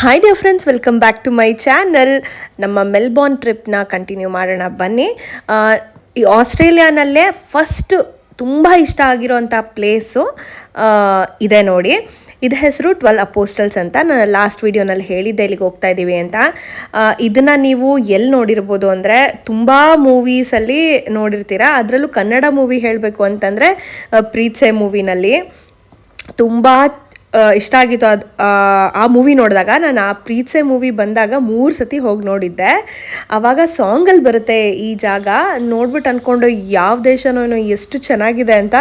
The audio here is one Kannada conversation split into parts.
Hi dear friends, welcome back to my channel. ನಮ್ಮ ಮೆಲ್ಬೋರ್ನ್ ಟ್ರಿಪ್ನ ಕಂಟಿನ್ಯೂ ಮಾಡೋಣ ಬನ್ನಿ. ಈ ಆಸ್ಟ್ರೇಲಿಯಾನಲ್ಲೇ ಫಸ್ಟ್ ತುಂಬ ಇಷ್ಟ ಆಗಿರೋಂಥ ಪ್ಲೇಸು ಇದೆ ನೋಡಿ. ಇದು ಹೆಸರು 12 ಅಪೋಸ್ಟಲ್ಸ್ ಅಂತ. ನಾನು ಲಾಸ್ಟ್ ವೀಡಿಯೋನಲ್ಲಿ ಹೇಳಿದ್ದೆ ಇಲ್ಲಿಗೆ ಹೋಗ್ತಾ ಇದ್ದೀವಿ ಅಂತ. ಇದನ್ನು ನೀವು ಎಲ್ಲಿ ನೋಡಿರ್ಬೋದು ಅಂದರೆ ತುಂಬ ಮೂವೀಸಲ್ಲಿ ನೋಡಿರ್ತೀರ. ಅದರಲ್ಲೂ ಕನ್ನಡ ಮೂವಿ ಹೇಳಬೇಕು ಅಂತಂದರೆ ಪ್ರೀತ್ಸೆ ಮೂವಿನಲ್ಲಿ ತುಂಬ ಇಷ್ಟ ಆಗಿತ್ತು. ಆ ಮೂವಿ ನೋಡಿದಾಗ ನಾನು ಆ ಪ್ರೀತ್ಸೆ ಮೂವಿ ಬಂದಾಗ 3 ಸತಿ ಹೋಗಿ ನೋಡಿದ್ದೆ. ಆವಾಗ ಸಾಂಗಲ್ಲಿ ಬರುತ್ತೆ ಈ ಜಾಗ ನೋಡ್ಬಿಟ್ಟು ಅಂದ್ಕೊಂಡು ಯಾವ ದೇಶನೋ ಏನೋ ಎಷ್ಟು ಚೆನ್ನಾಗಿದೆ ಅಂತ.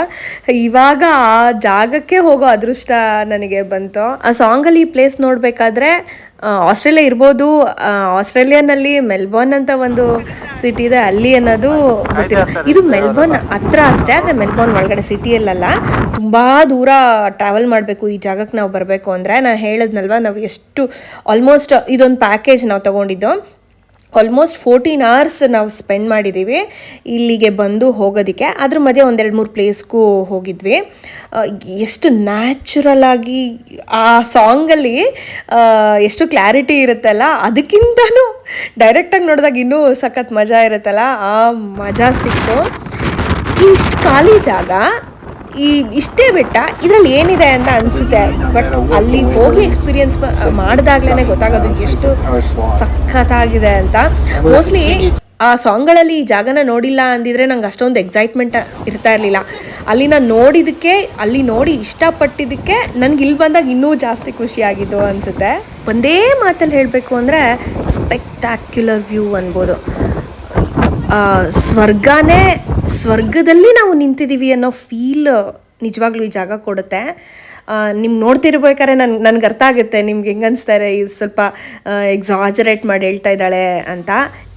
ಇವಾಗ ಆ ಜಾಗಕ್ಕೆ ಹೋಗೋ ಅದೃಷ್ಟ ನನಗೆ ಬಂತು. ಆ ಸಾಂಗಲ್ಲಿ ಈ ಪ್ಲೇಸ್ ನೋಡಬೇಕಾದ್ರೆ ಆಸ್ಟ್ರೇಲಿಯಾ ಇರ್ಬೋದು, ಆಸ್ಟ್ರೇಲಿಯಾನಲ್ಲಿ ಮೆಲ್ಬೋರ್ನ್ ಅಂತ ಒಂದು ಸಿಟಿ ಇದೆ ಅಲ್ಲಿ ಅನ್ನೋದು ಗೊತ್ತಿಲ್ಲ. ಇದು ಮೆಲ್ಬೋರ್ನ್ ಹತ್ರ ಅಷ್ಟೇ, ಆದರೆ ಮೆಲ್ಬೋರ್ನ್ ಒಳಗಡೆ ಸಿಟಿಯಲ್ಲ. ತುಂಬ ದೂರ ಟ್ರಾವೆಲ್ ಮಾಡಬೇಕು ಈ ಜಾಗಕ್ಕೆ ನಾವು ಬರಬೇಕು ಅಂದರೆ. ನಾನು ಹೇಳಿದ್ನಲ್ವ, ನಾವು ಎಷ್ಟು ಆಲ್ಮೋಸ್ಟ್ ಇದೊಂದು ಪ್ಯಾಕೇಜ್ ನಾವು ತೊಗೊಂಡಿದ್ದು. ಆಲ್ಮೋಸ್ಟ್ 14 hours ನಾವು ಸ್ಪೆಂಡ್ ಮಾಡಿದ್ದೀವಿ ಇಲ್ಲಿಗೆ ಬಂದು ಹೋಗೋದಕ್ಕೆ. ಅದ್ರ ಮಧ್ಯೆ 1-2-3 ಪ್ಲೇಸ್ಗೂ ಹೋಗಿದ್ವಿ. ಎಷ್ಟು ನ್ಯಾಚುರಲ್ ಆಗಿ ಆ ಸಾಂಗಲ್ಲಿ ಎಷ್ಟು ಕ್ಲಾರಿಟಿ ಇರುತ್ತಲ್ಲ, ಅದಕ್ಕಿಂತನೂ ಡೈರೆಕ್ಟಾಗಿ ನೋಡಿದಾಗ ಇನ್ನೂ ಸಖತ್ ಮಜಾ ಇರುತ್ತಲ್ಲ, ಆ ಮಜಾ ಸಿಕ್ತು. ಇಷ್ಟು ಖಾಲಿ ಜಾಗ, ಇಷ್ಟೇ ಬೆಟ್ಟ, ಇದರಲ್ಲಿ ಏನಿದೆ ಅಂತ ಅನಿಸುತ್ತೆ. ಬಟ್ ಅಲ್ಲಿ ಹೋಗಿ ಎಕ್ಸ್ಪೀರಿಯನ್ಸ್ ಮಾಡಿದಾಗ್ಲೇ ಗೊತ್ತಾಗೋದು ಎಷ್ಟು ಸಖತ್ತಾಗಿದೆ ಅಂತ. ಮೋಸ್ಟ್ಲಿ ಆ ಸಾಂಗ್ಗಳಲ್ಲಿ ಈ ಜಾಗನ ನೋಡಿಲ್ಲ ಅಂದಿದ್ರೆ ನಂಗೆ ಅಷ್ಟೊಂದು ಎಕ್ಸೈಟ್ಮೆಂಟ್ ಇರ್ತಾ ಇರಲಿಲ್ಲ. ಅಲ್ಲಿ ನಾನು ನೋಡಿದ್ದಕ್ಕೆ, ಅಲ್ಲಿ ನೋಡಿ ಇಷ್ಟಪಟ್ಟಿದ್ದಕ್ಕೆ ನನಗೆ ಇಲ್ಲಿ ಬಂದಾಗ ಇನ್ನೂ ಜಾಸ್ತಿ ಖುಷಿಯಾಗಿದ್ದು ಅನಿಸುತ್ತೆ. ಒಂದೇ ಮಾತಲ್ಲಿ ಹೇಳಬೇಕು ಅಂದರೆ ಸ್ಪೆಕ್ಟ್ಯಾಕ್ಯುಲರ್ ವ್ಯೂ ಅನ್ಬೋದು. ಸ್ವರ್ಗದಲ್ಲಿ ನಾವು ನಿಂತಿದ್ದೀವಿ ಅನ್ನೋ ಫೀಲ್ ನಿಜವಾಗ್ಲೂ ಈ ಜಾಗ ಕೊಡುತ್ತೆ. ನಿಮ್ಗೆ ನೋಡ್ತಿರ್ಬೇಕಾದ್ರೆ ನನಗೆ ಅರ್ಥ ಆಗುತ್ತೆ ನಿಮ್ಗೆ ಹೆಂಗೆ ಅನಿಸ್ತಾರೆ, ಇದು ಸ್ವಲ್ಪ ಎಕ್ಸಾಜರೇಟ್ ಮಾಡಿ ಹೇಳ್ತಾ ಇದ್ದಾಳೆ ಅಂತ.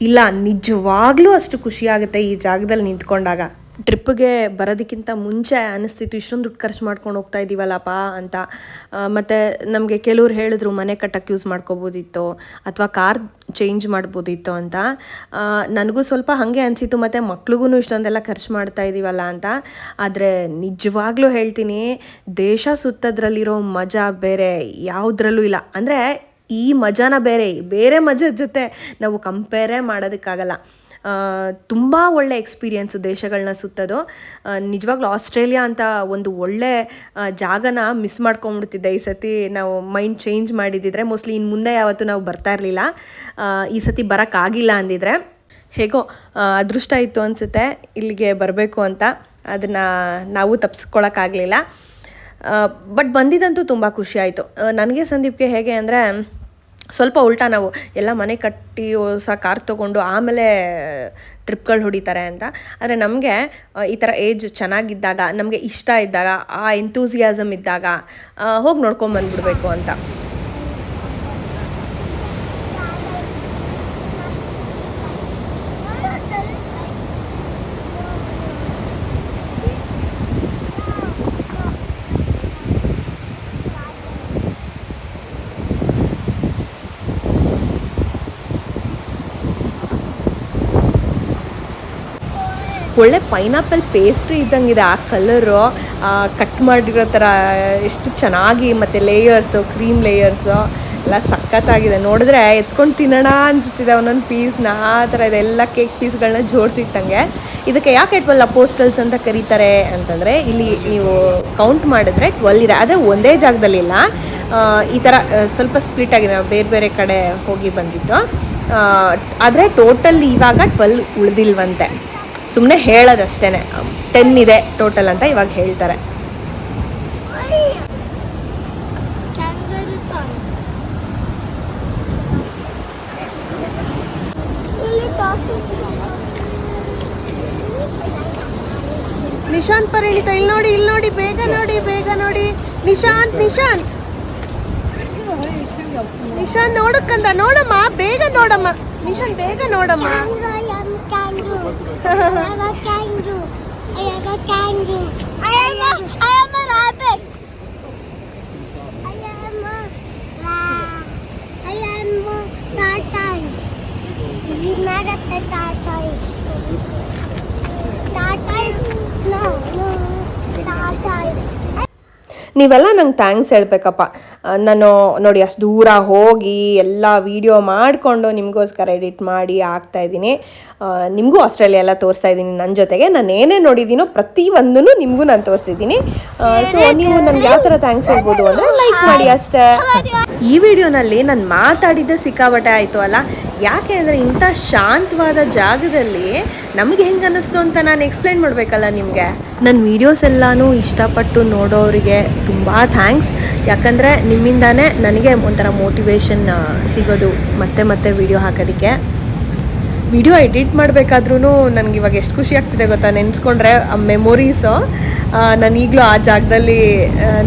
ಇಲ್ಲ, ನಿಜವಾಗ್ಲೂ ಅಷ್ಟು ಖುಷಿಯಾಗುತ್ತೆ ಈ ಜಾಗದಲ್ಲಿ ನಿಂತ್ಕೊಂಡಾಗ. ಟ್ರಿಪ್ಪಿಗೆ ಬರೋದಕ್ಕಿಂತ ಮುಂಚೆ ಅನಿಸ್ತಿತ್ತು ಇಷ್ಟೊಂದು ದುಡ್ಡು ಖರ್ಚು ಮಾಡ್ಕೊಂಡು ಹೋಗ್ತಾ ಇದ್ದೀವಲ್ಲಪ್ಪ ಅಂತ. ಮತ್ತು ನಮಗೆ ಕೆಲವ್ರು ಹೇಳಿದ್ರು ಮನೆ ಕಟ್ಟಕ್ಕೆ ಯೂಸ್ ಮಾಡ್ಕೋಬೋದಿತ್ತು ಅಥವಾ ಕಾರ್ ಚೇಂಜ್ ಮಾಡ್ಬೋದಿತ್ತು ಅಂತ. ನನಗೂ ಸ್ವಲ್ಪ ಹಾಗೆ ಅನಿಸಿತ್ತು, ಮತ್ತು ಮಕ್ಳಿಗೂ ಇಷ್ಟೊಂದೆಲ್ಲ ಖರ್ಚು ಮಾಡ್ತಾ ಇದ್ದೀವಲ್ಲ ಅಂತ. ಆದರೆ ನಿಜವಾಗ್ಲೂ ಹೇಳ್ತೀನಿ, ದೇಶ ಸುತ್ತೋದ್ರಲ್ಲಿರೋ ಮಜಾ ಬೇರೆ ಯಾವುದ್ರಲ್ಲೂ ಇಲ್ಲ. ಅಂದರೆ ಈ ಮಜಾನ ಬೇರೆ ಮಜದ ಜೊತೆ ನಾವು ಕಂಪೇರೇ ಮಾಡೋದಕ್ಕಾಗಲ್ಲ. ತುಂಬ ಒಳ್ಳೆ ಎಕ್ಸ್ಪೀರಿಯೆನ್ಸು ದೇಶಗಳನ್ನ ಸುತ್ತೋದು. ನಿಜವಾಗ್ಲೂ ಆಸ್ಟ್ರೇಲಿಯಾ ಅಂತ ಒಂದು ಒಳ್ಳೆ ಜಾಗನ ಮಿಸ್ ಮಾಡ್ಕೊಂಡ್ಬಿಡ್ತಿದ್ದೆ ಈ ಸತಿ. ನಾವು ಮೈಂಡ್ ಚೇಂಜ್ ಮಾಡಿದ್ದಿದ್ರೆ ಮೋಸ್ಟ್ಲಿ ಇನ್ನು ಮುಂದೆ ಯಾವತ್ತೂ ನಾವು ಬರ್ತಾ ಇರಲಿಲ್ಲ. ಈ ಸತಿ ಬರೋಕ್ಕಾಗಿಲ್ಲ ಅಂದಿದ್ರೆ ಹೇಗೋ ಅದೃಷ್ಟ ಇತ್ತು ಅನಿಸುತ್ತೆ ಇಲ್ಲಿಗೆ ಬರಬೇಕು ಅಂತ. ಅದನ್ನು ನಾವು ತಪ್ಪಿಸ್ಕೊಳಕ್ಕಾಗಲಿಲ್ಲ. ಬಟ್ ಬಂದಿದ್ದಂತೂ ತುಂಬ ಖುಷಿ ಆಯಿತು ನನಗೆ. ಸಂದೀಪ್ಗೆ ಹೇಗೆ ಅಂದರೆ ಸ್ವಲ್ಪ ಉಲ್ಟಾ, ನಾವು ಎಲ್ಲ ಮನೆ ಕಟ್ಟಿ ಹೊಸ ಕಾರ್ ತೊಗೊಂಡು ಆಮೇಲೆ ಟ್ರಿಪ್ಗಳು ಹೊಡಿತಾರೆ ಅಂತ. ಆದರೆ ನಮಗೆ ಈ ಥರ ಏಜ್ ಚೆನ್ನಾಗಿದ್ದಾಗ, ನಮಗೆ ಇಷ್ಟ ಇದ್ದಾಗ, ಆ ಎಂತೂಸಿಯಾಸಮ್ ಇದ್ದಾಗ ಹೋಗಿ ನೋಡ್ಕೊಂಬಂದ್ಬಿಡ್ಬೇಕು ಅಂತ. ಒಳ್ಳೆ ಪೈನಾಪಲ್ ಪೇಸ್ಟ್ರಿ ಇದ್ದಂಗಿದೆ ಆ ಕಲರು. ಕಟ್ ಮಾಡಿರೋ ಥರ ಎಷ್ಟು ಚೆನ್ನಾಗಿ, ಮತ್ತು ಲೇಯರ್ಸು, ಕ್ರೀಮ್ ಲೇಯರ್ಸು ಎಲ್ಲ ಸಖತ್ತಾಗಿದೆ. ನೋಡಿದ್ರೆ ಎತ್ಕೊಂಡು ತಿನ್ನೋಣ ಅನಿಸ್ತಿದೆ ಒಂದೊಂದು ಪೀಸ್ನ. ಆ ಥರ ಇದೆಲ್ಲ ಕೇಕ್ ಪೀಸ್ಗಳನ್ನ ಜೋಡಿಸಿಟ್ಟಂಗೆ. ಇದಕ್ಕೆ ಯಾಕೆ 12 ಅಪೋಸ್ಟಲ್ಸ್ ಅಂತ ಕರೀತಾರೆ ಅಂತಂದರೆ, ಇಲ್ಲಿ ನೀವು ಕೌಂಟ್ ಮಾಡಿದ್ರೆ 12 ಇದೆ, ಆದರೆ ಒಂದೇ ಜಾಗದಲ್ಲಿಲ್ಲ. ಈ ಥರ ಸ್ವಲ್ಪ ಸ್ಪ್ಲಿಟ್ ಆಗಿದೆ. ನಾವು ಬೇರೆ ಬೇರೆ ಕಡೆ ಹೋಗಿ ಬಂದಿದ್ದು. ಆದರೆ ಟೋಟಲ್ ಇವಾಗ 12 ಉಳಿದಿಲ್ವಂತೆ. ಸುಮ್ಮನೆ ಹೇಳೋದಷ್ಟೇ. 10 ಇದೆ ಟೋಟಲ್ ಅಂತ ಇವಾಗ ಹೇಳ್ತಾರೆ. ನಿಶಾಂತ್ ಪರಿಣಿತ, ಇಲ್ಲಿ ನೋಡಿ, ಬೇಗ ನೋಡಿ. ನಿಶಾಂತ್ ನೋಡಕ್ಕಂದ, ನೋಡಮ್ಮ, ಬೇಗ ನೋಡಮ್ಮ. ನಿಶಾಂತ್ ಬೇಗ ನೋಡಮ್ಮ. I am a kangaroo. I am a kangaroo. I am a rabbit. I am a tortoise. You not a tortoise. Tortoise? No. Tortoise. ನೀವೆಲ್ಲ ನಂಗೆ ಥ್ಯಾಂಕ್ಸ್ ಹೇಳ್ಬೇಕಪ್ಪ. ನಾನು ನೋಡಿ ಅಷ್ಟು ದೂರ ಹೋಗಿ ಎಲ್ಲ ವೀಡಿಯೋ ಮಾಡಿಕೊಂಡು ನಿಮಗೋಸ್ಕರ ಎಡಿಟ್ ಮಾಡಿ ಹಾಕ್ತಾಯಿದ್ದೀನಿ. ನಿಮಗೂ ಆಸ್ಟ್ರೇಲಿಯಾ ಎಲ್ಲ ತೋರಿಸ್ತಾ ಇದ್ದೀನಿ ನನ್ನ ಜೊತೆಗೆ. ನಾನು ಏನೇ ನೋಡಿದ್ದೀನೋ ಪ್ರತಿಯೊಂದೂ ನಿಮಗೂ ನಾನು ತೋರಿಸಿದ್ದೀನಿ. ಸೊ ನೀವು ನನಗೆ ಯಾವ ಥರ ಥ್ಯಾಂಕ್ಸ್ ಹೇಳ್ಬೋದು ಅಂದರೆ ಲೈಕ್ ಮಾಡಿ ಅಷ್ಟೇ. ಈ ವಿಡಿಯೋನಲ್ಲಿ ನಾನು ಮಾತಾಡಿದ್ದೆ ಸಿಕ್ಕಾಬಟ್ಟೆ ಆಯಿತು ಅಲ್ಲ, ಯಾಕೆ ಅಂದರೆ ಇಂಥ ಶಾಂತವಾದ ಜಾಗದಲ್ಲಿ ನಮಗೆ ಹೆಂಗೆ ಅನ್ನಿಸ್ತು ಅಂತ ನಾನು ಎಕ್ಸ್ಪ್ಲೈನ್ ಮಾಡಬೇಕಲ್ಲ ನಿಮಗೆ. ನನ್ನ ವೀಡಿಯೋಸ್ ಎಲ್ಲನೂ ಇಷ್ಟಪಟ್ಟು ನೋಡೋರಿಗೆ ತುಂಬ ಥ್ಯಾಂಕ್ಸ್. ಯಾಕಂದರೆ ನಿಮ್ಮಿಂದಾನೇ ನನಗೆ ಒಂಥರ ಮೋಟಿವೇಶನ್ ಸಿಗೋದು ಮತ್ತೆ ಮತ್ತೆ ವೀಡಿಯೋ ಹಾಕೋದಕ್ಕೆ. ವಿಡಿಯೋ ಎಡಿಟ್ ಮಾಡಬೇಕಾದ್ರೂ ನನಗೆ ಇವಾಗ ಎಷ್ಟು ಖುಷಿ ಆಗ್ತಿದೆ ಗೊತ್ತಾ, ನೆನೆಸ್ಕೊಂಡ್ರೆ ಆ ಮೆಮೊರೀಸು. ನಾನು ಈಗಲೂ ಆ ಜಾಗದಲ್ಲಿ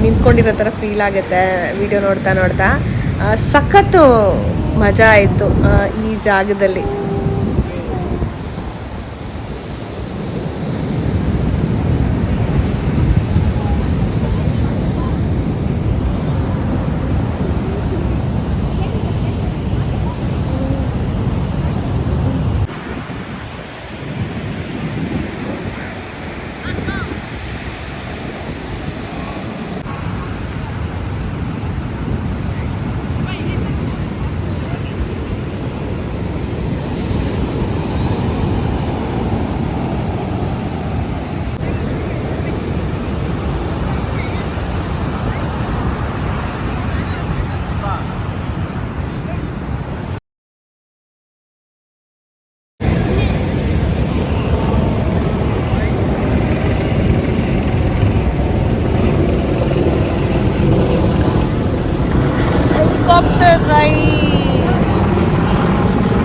ನಿಂತ್ಕೊಂಡಿರೋ ಥರ ಫೀಲ್ ಆಗುತ್ತೆ ವಿಡಿಯೋ ನೋಡ್ತಾ ನೋಡ್ತಾ. ಸಖತ್ತು ಮಜಾ ಆಯಿತು ಈ ಜಾಗದಲ್ಲಿ.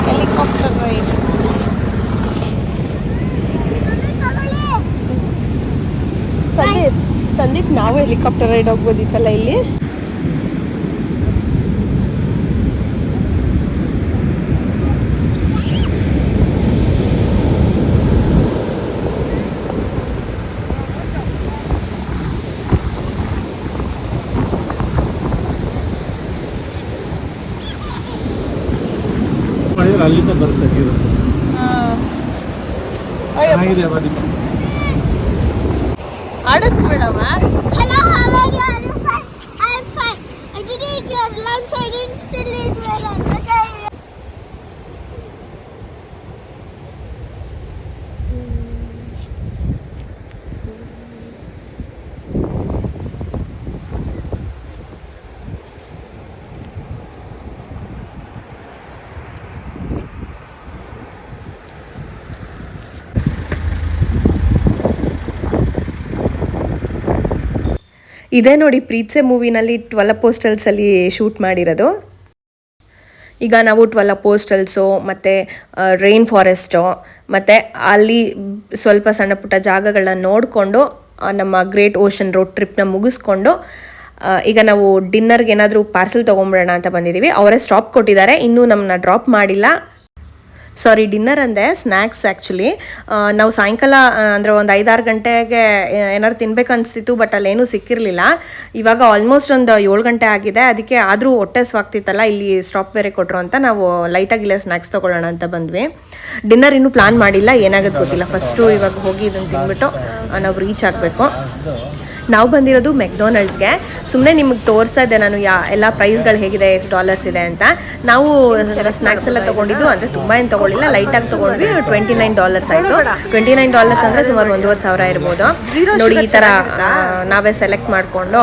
ಹೆಲಿಕಾಪ್ಟರ್ ರೈಡ್ ಸಂದೀಪ್ ನಾವು ಹೆಲಿಕಾಪ್ಟರ್ ರೈಡ್ ಹೋಗ್ಬೋದಿತ್ತಲ್ಲ ಇಲ್ಲಿ. ಅಲ್ಲಿಂದ ಬರುತ್ತೆ ಆಡಿಸ್ಬಿಡವ. Hello, how are you? I'm fine. I didn't eat your lunch. I didn't still eat my lunch. Okay. ಇದೇ ನೋಡಿ ಪ್ರೀತ್ಸೆ ಮೂವಿನಲ್ಲಿ 12 ಪೋಸ್ಟಲ್ಸಲ್ಲಿ ಶೂಟ್ ಮಾಡಿರೋದು. ಈಗ ನಾವು 12 ಪೋಸ್ಟಲ್ಸು ಮತ್ತು ರೈನ್ ಫಾರೆಸ್ಟು ಮತ್ತು ಅಲ್ಲಿ ಸ್ವಲ್ಪ ಸಣ್ಣ ಪುಟ್ಟ ಜಾಗಗಳನ್ನ ನೋಡಿಕೊಂಡು ನಮ್ಮ ಗ್ರೇಟ್ ಓಷನ್ ರೋಡ್ ಟ್ರಿಪ್ನ ಮುಗಿಸ್ಕೊಂಡು ಈಗ ನಾವು ಡಿನ್ನರ್ಗೆ ಏನಾದರೂ ಪಾರ್ಸೆಲ್ ತೊಗೊಂಬಿಡೋಣ ಅಂತ ಬಂದಿದ್ದೀವಿ. ಅವರೇ ಸ್ಟಾಪ್ ಕೊಟ್ಟಿದ್ದಾರೆ, ಇನ್ನೂ ನಮ್ಮನ್ನ ಡ್ರಾಪ್ ಮಾಡಿಲ್ಲ. ಸಾರಿ, ಡಿನ್ನರ್ ಅಂದೆ, ಸ್ನ್ಯಾಕ್ಸ್ ಆ್ಯಕ್ಚುಲಿ. ನಾವು ಸಾಯಂಕಾಲ ಅಂದರೆ ಒಂದು 5-6 ಗಂಟೆಗೆ ಏನಾದ್ರು ತಿನ್ಬೇಕು ಅನಿಸ್ತಿತ್ತು, ಬಟ್ ಅಲ್ಲೇನೂ ಸಿಕ್ಕಿರಲಿಲ್ಲ. ಇವಾಗ ಆಲ್ಮೋಸ್ಟ್ ಒಂದು 7 ಗಂಟೆ ಆಗಿದೆ. ಅದಕ್ಕೆ ಆದರೂ ಹೊಟ್ಟೆ ಸ್ವಾಗ್ತಿತ್ತಲ್ಲ, ಇಲ್ಲಿ ಸ್ಟಾಪ್ ಬೇರೆ ಕೊಟ್ಟರು ಅಂತ ನಾವು ಲೈಟಾಗಿಲ್ಲ ಸ್ನ್ಯಾಕ್ಸ್ ತೊಗೊಳ್ಳೋಣ ಅಂತ ಬಂದ್ವಿ. ಡಿನ್ನರ್ ಇನ್ನೂ ಪ್ಲಾನ್ ಮಾಡಿಲ್ಲ, ಏನಾಗುತ್ತೆ ಗೊತ್ತಿಲ್ಲ. ಫಸ್ಟು ಇವಾಗ ಹೋಗಿ ಇದನ್ನು ತಿಂದ್ಬಿಟ್ಟು ನಾವು ರೀಚ್ ಆಗಬೇಕು. ನಾವು ಬಂದಿರೋದು ಮೆಕ್ಡೊನಾಲ್ಡ್ಸ್ಗೆ. ಸುಮ್ಮನೆ ನಿಮಗೆ ತೋರಿಸೋದೆ ನಾನು ಎಲ್ಲ ಪ್ರೈಸ್ಗಳು ಹೇಗಿದೆ, ಎಷ್ಟು ಡಾಲರ್ಸ್ ಇದೆ ಅಂತ. ನಾವು ಸ್ನ್ಯಾಕ್ಸ್ ಎಲ್ಲ ತೊಗೊಂಡಿದ್ದು ಅಂದರೆ ತುಂಬ ಏನು ತೊಗೊಳ್ಳಿಲ್ಲ, ಲೈಟಾಗಿ ತೊಗೊಂಡ್ವಿ. $29 ಆಯಿತು. $29 ಅಂದರೆ ಸುಮಾರು 1,500 ಇರ್ಬೋದು. ನೋಡಿ, ಈ ಥರ ನಾವೇ ಸೆಲೆಕ್ಟ್ ಮಾಡಿಕೊಂಡು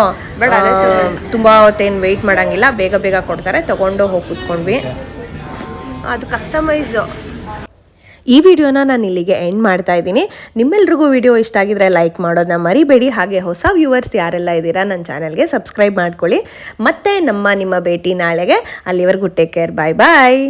ತುಂಬ ಹೊತ್ತೇನು ವೆಯ್ಟ್ ಮಾಡೋಂಗಿಲ್ಲ, ಬೇಗ ಬೇಗ ಕೊಡ್ತಾರೆ. ತೊಗೊಂಡು ಹೋಗಿ ಕೂತ್ಕೊಂಡ್ವಿ. ಅದು ಕಸ್ಟಮೈಸು. ಈ ವಿಡಿಯೋನ ನಾನು ಇಲ್ಲಿಗೆ ಎಂಡ್ ಮಾಡ್ತಾ ಇದ್ದೀನಿ. ನಿಮ್ಮೆಲ್ರಿಗೂ ವಿಡಿಯೋ ಇಷ್ಟ ಆಗಿದ್ರೆ ಲೈಕ್ ಮಾಡೋದನ್ನ ಮರಿಬೇಡಿ. ಹಾಗೆ ಹೊಸ ವ್ಯೂವರ್ಸ್ ಯಾರೆಲ್ಲ ಇದ್ದೀರಾ ನನ್ನ ಚಾನಲ್ಗೆ ಸಬ್ಸ್ಕ್ರೈಬ್ ಮಾಡ್ಕೊಳ್ಳಿ. ಮತ್ತೆ ನಿಮ್ಮ ಭೇಟಿ ನಾಳೆಗೆ. ಅಲ್ಲಿವರೆಗೂ ಟೇಕ್ ಕೇರ್. ಬಾಯ್ ಬಾಯ್.